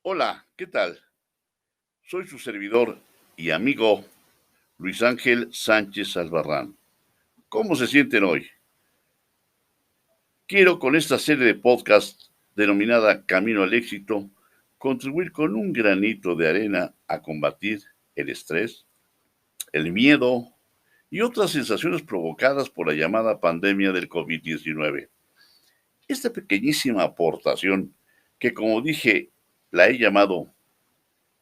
Hola, ¿qué tal? Soy su servidor y amigo Luis Ángel Sánchez Albarrán. ¿Cómo se sienten hoy? Quiero con esta serie de podcast denominada Camino al Éxito contribuir con un granito de arena a combatir el estrés, el miedo y otras sensaciones provocadas por la llamada pandemia del COVID-19. Esta pequeñísima aportación, que como dije, la he llamado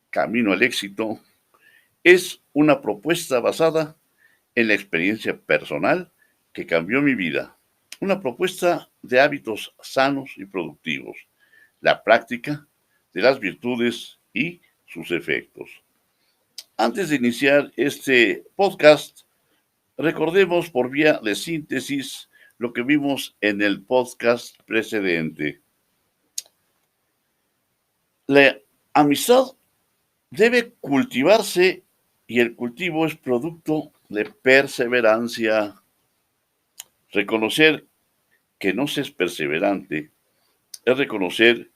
Camino al Éxito, es una propuesta basada en la experiencia personal que cambió mi vida. Una propuesta de hábitos sanos y productivos. La práctica de las virtudes y sus efectos. Antes de iniciar este podcast, recordemos por vía de síntesis lo que vimos en el podcast precedente. La amistad debe cultivarse y el cultivo es producto de perseverancia. Reconocer que no se es perseverante es reconocer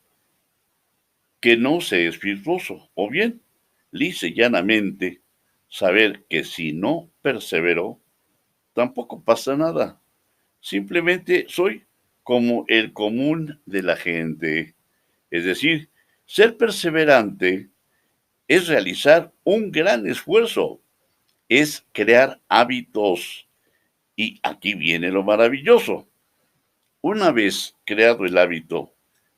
que no se es virtuoso, o bien, lisa y llanamente, saber que si no persevero, tampoco pasa nada. Simplemente soy como el común de la gente. Es decir, ser perseverante es realizar un gran esfuerzo, es crear hábitos. Y aquí viene lo maravilloso. Una vez creado el hábito,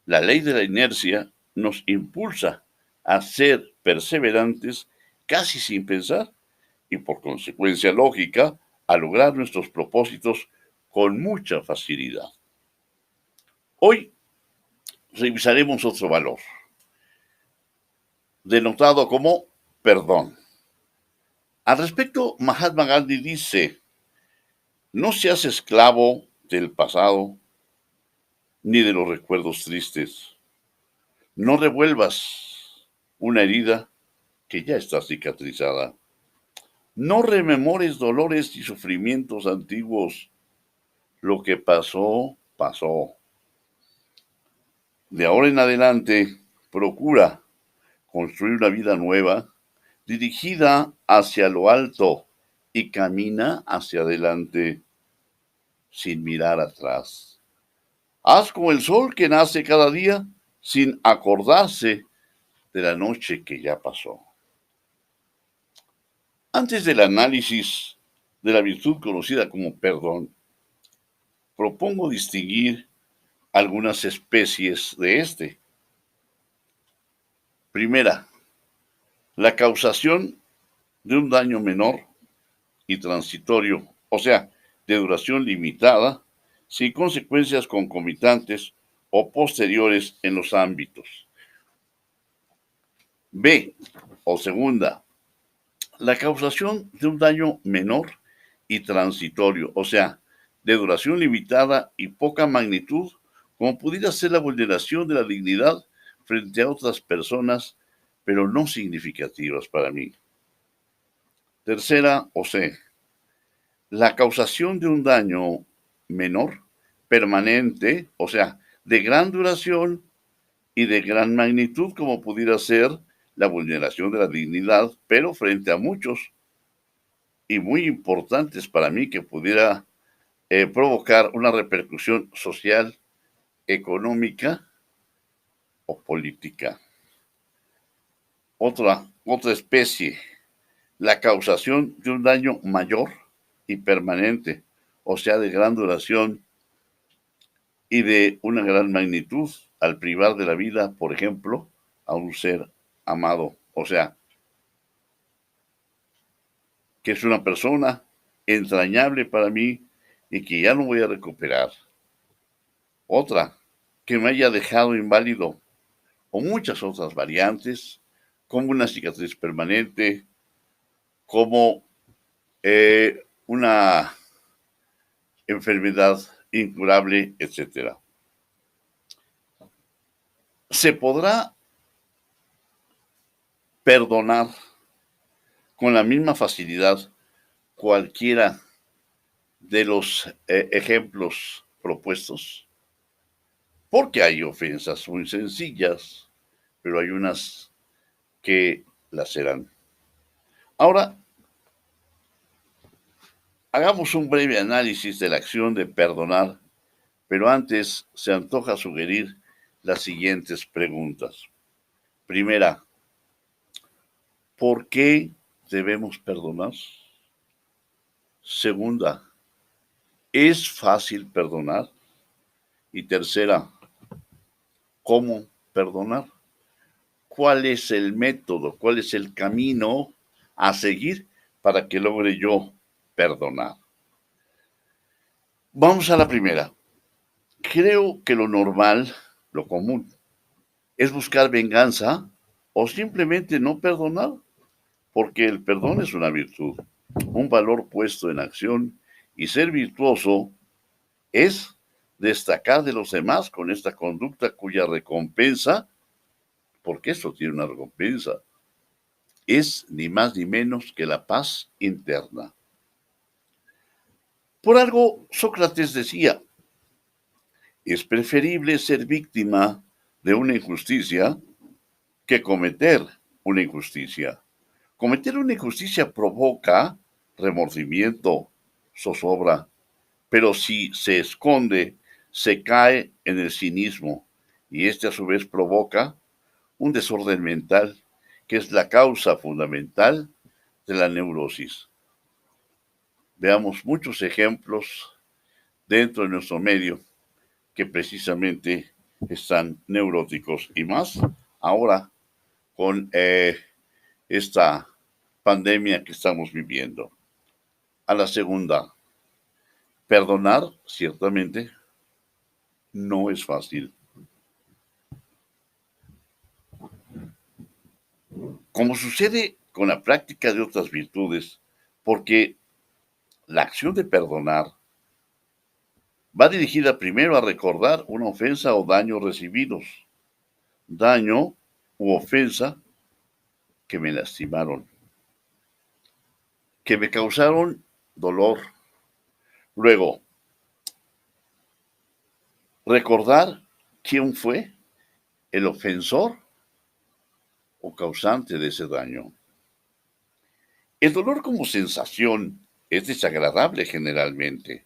la ley de la inercia nos impulsa a ser perseverantes casi sin pensar y por consecuencia lógica a lograr nuestros propósitos con mucha facilidad. Hoy revisaremos otro valor, denotado como perdón. Al respecto, Mahatma Gandhi dice, no seas esclavo del pasado ni de los recuerdos tristes. No revuelvas una herida que ya está cicatrizada. No rememores dolores y sufrimientos antiguos. Lo que pasó, pasó. De ahora en adelante, procura construir una vida nueva, dirigida hacia lo alto y camina hacia adelante sin mirar atrás. Haz como el sol que nace cada día sin acordarse de la noche que ya pasó. Antes del análisis de la virtud conocida como perdón, propongo distinguir algunas especies de este. Primera, la causación de un daño menor y transitorio, o sea, de duración limitada, sin consecuencias concomitantes o posteriores en los ámbitos. B, o segunda, la causación de un daño menor y transitorio, o sea, de duración limitada y poca magnitud, como pudiera ser la vulneración de la dignidad frente a otras personas, pero no significativas para mí. Tercera, o C, la causación de un daño menor, permanente, o sea, de gran duración y de gran magnitud, como pudiera ser la vulneración de la dignidad, pero frente a muchos y muy importantes para mí que pudiera provocar una repercusión social, económica o política. Otra especie, la causación de un daño mayor y permanente, o sea, de gran duración y de una gran magnitud al privar de la vida, por ejemplo, a un ser amado, o sea, que es una persona entrañable para mí y que ya no voy a recuperar. Otra, que me haya dejado inválido, o muchas otras variantes, como una cicatriz permanente, como una enfermedad incurable, etcétera. Se podrá perdonar con la misma facilidad cualquiera de los ejemplos propuestos, porque hay ofensas muy sencillas, pero hay unas que laceran. Ahora, hagamos un breve análisis de la acción de perdonar, pero antes se antoja sugerir las siguientes preguntas. Primera, ¿por qué debemos perdonar? Segunda, ¿es fácil perdonar? Y tercera, ¿cómo perdonar? ¿Cuál es el método? ¿Cuál es el camino a seguir para que logre yo perdonar? Vamos a la primera. Creo que lo normal, lo común, es buscar venganza o simplemente no perdonar, porque el perdón es una virtud, un valor puesto en acción, y ser virtuoso es destacar de los demás con esta conducta cuya recompensa, porque eso tiene una recompensa, es ni más ni menos que la paz interna. Por algo Sócrates decía, es preferible ser víctima de una injusticia que cometer una injusticia. Cometer una injusticia provoca remordimiento, zozobra, pero si se esconde, se cae en el cinismo y este a su vez provoca un desorden mental que es la causa fundamental de la neurosis. Veamos muchos ejemplos dentro de nuestro medio que precisamente están neuróticos y más ahora con esta pandemia que estamos viviendo. A la segunda, perdonar ciertamente no es fácil. Como sucede con la práctica de otras virtudes, porque la acción de perdonar va dirigida primero a recordar una ofensa o daño recibidos, daño u ofensa que me lastimaron, que me causaron dolor. Luego, recordar quién fue el ofensor o causante de ese daño. El dolor como sensación es desagradable generalmente,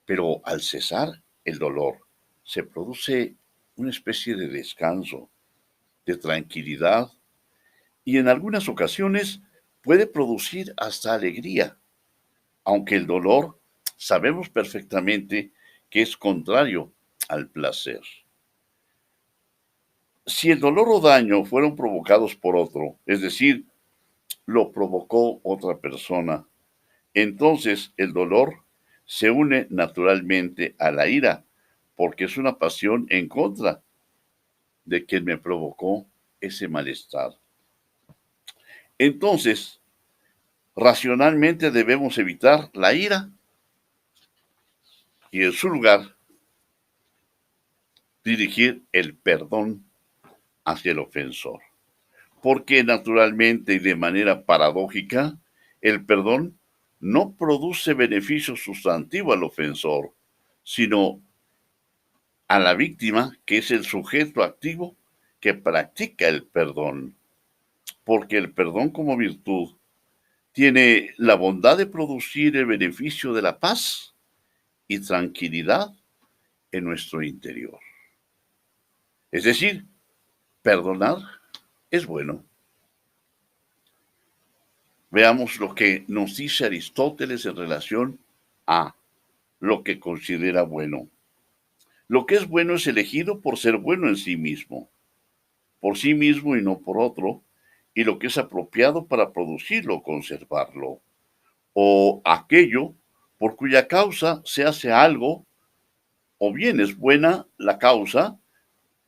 pero al cesar el dolor se produce una especie de descanso, de tranquilidad y en algunas ocasiones puede producir hasta alegría, aunque el dolor sabemos perfectamente que es contrario al placer. Si el dolor o daño fueron provocados por otro, es decir, lo provocó otra persona, entonces el dolor se une naturalmente a la ira, porque es una pasión en contra de quien me provocó ese malestar. Entonces, racionalmente debemos evitar la ira y en su lugar dirigir el perdón hacia el ofensor. Porque naturalmente y de manera paradójica, el perdón no produce beneficio sustantivo al ofensor, sino a la víctima, que es el sujeto activo que practica el perdón. Porque el perdón como virtud tiene la bondad de producir el beneficio de la paz y tranquilidad en nuestro interior. Es decir, perdonar es bueno. Veamos lo que nos dice Aristóteles en relación a lo que considera bueno. Lo que es bueno es elegido por ser bueno en sí mismo, por sí mismo y no por otro, y lo que es apropiado para producirlo o conservarlo, o aquello por cuya causa se hace algo, o bien es buena la causa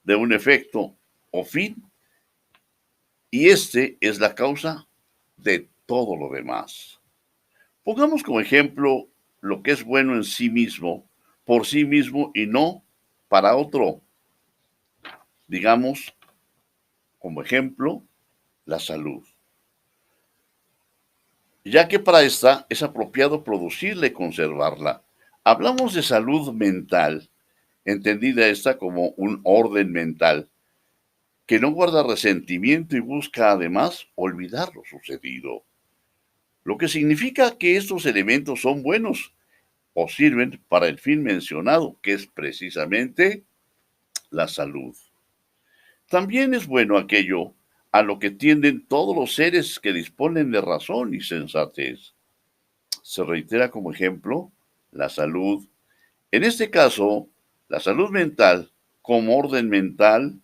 de un efecto o fin, y este es la causa de todo lo demás. Pongamos como ejemplo lo que es bueno en sí mismo, por sí mismo y no para otro. Digamos, como ejemplo, la salud. Ya que para esta es apropiado producirla y conservarla. Hablamos de salud mental, entendida esta como un orden mental, que no guarda resentimiento y busca además olvidar lo sucedido, lo que significa que estos elementos son buenos o sirven para el fin mencionado, que es precisamente la salud. También es bueno aquello a lo que tienden todos los seres que disponen de razón y sensatez. Se reitera como ejemplo la salud. En este caso, la salud mental como orden mental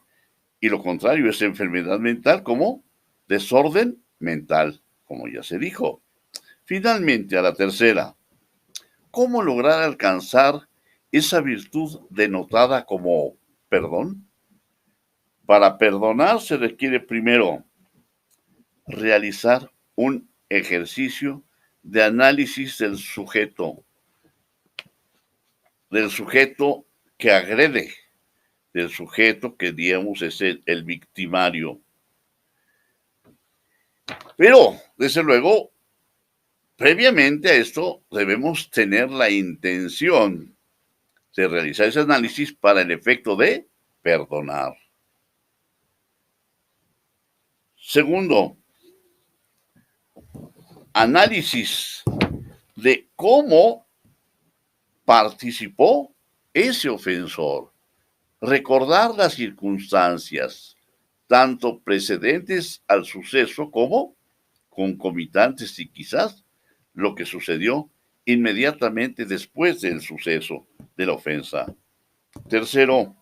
y lo contrario es enfermedad mental como desorden mental, como ya se dijo. Finalmente, a la tercera, ¿cómo lograr alcanzar esa virtud denotada como perdón? Para perdonar se requiere primero realizar un ejercicio de análisis del sujeto que agrede, del sujeto que digamos es el victimario. Pero, desde luego, previamente a esto debemos tener la intención de realizar ese análisis para el efecto de perdonar. Segundo, análisis de cómo participó ese ofensor. Recordar las circunstancias, tanto precedentes al suceso como concomitantes y quizás lo que sucedió inmediatamente después del suceso de la ofensa. Tercero,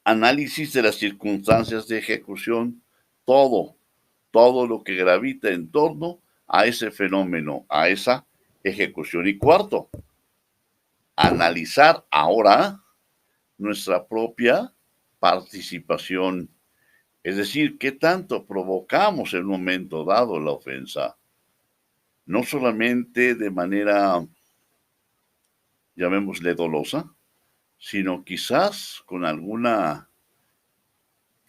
análisis de las circunstancias de ejecución, todo, todo lo que gravita en torno a ese fenómeno, a esa ejecución. Y cuarto, analizar ahora nuestra propia participación, es decir, qué tanto provocamos en un momento dado la ofensa, no solamente de manera, llamémosle dolosa, sino quizás con alguna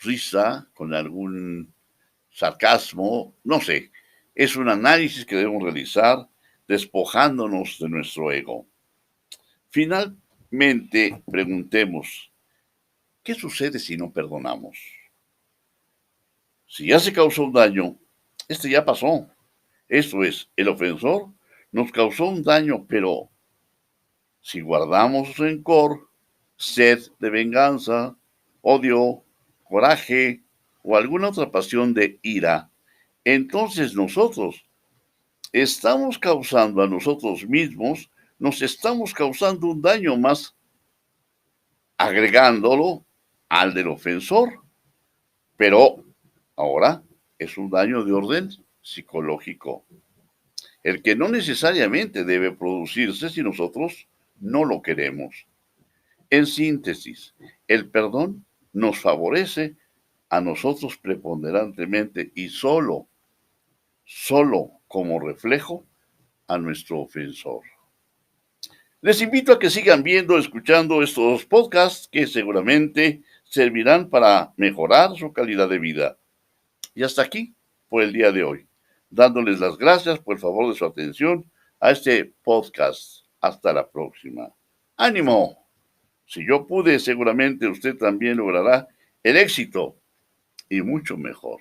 risa, con algún sarcasmo, no sé. Es un análisis que debemos realizar despojándonos de nuestro ego. Finalmente, preguntemos, ¿qué sucede si no perdonamos? Si ya se causó un daño, este ya pasó. Esto es, el ofensor nos causó un daño, pero si guardamos rencor, sed de venganza, odio, coraje o alguna otra pasión de ira, entonces nosotros estamos causando a nosotros mismos, nos estamos causando un daño más agregándolo al del ofensor, pero ahora es un daño de orden psicológico, el que no necesariamente debe producirse si nosotros no lo queremos. En síntesis, el perdón nos favorece a nosotros preponderantemente y solo como reflejo a nuestro ofensor. Les invito a que sigan viendo, escuchando estos podcasts que seguramente servirán para mejorar su calidad de vida. Y hasta aquí por el día de hoy, dándoles las gracias por el favor de su atención a este podcast. Hasta la próxima. ¡Ánimo! Si yo pude, seguramente usted también logrará el éxito y mucho mejor.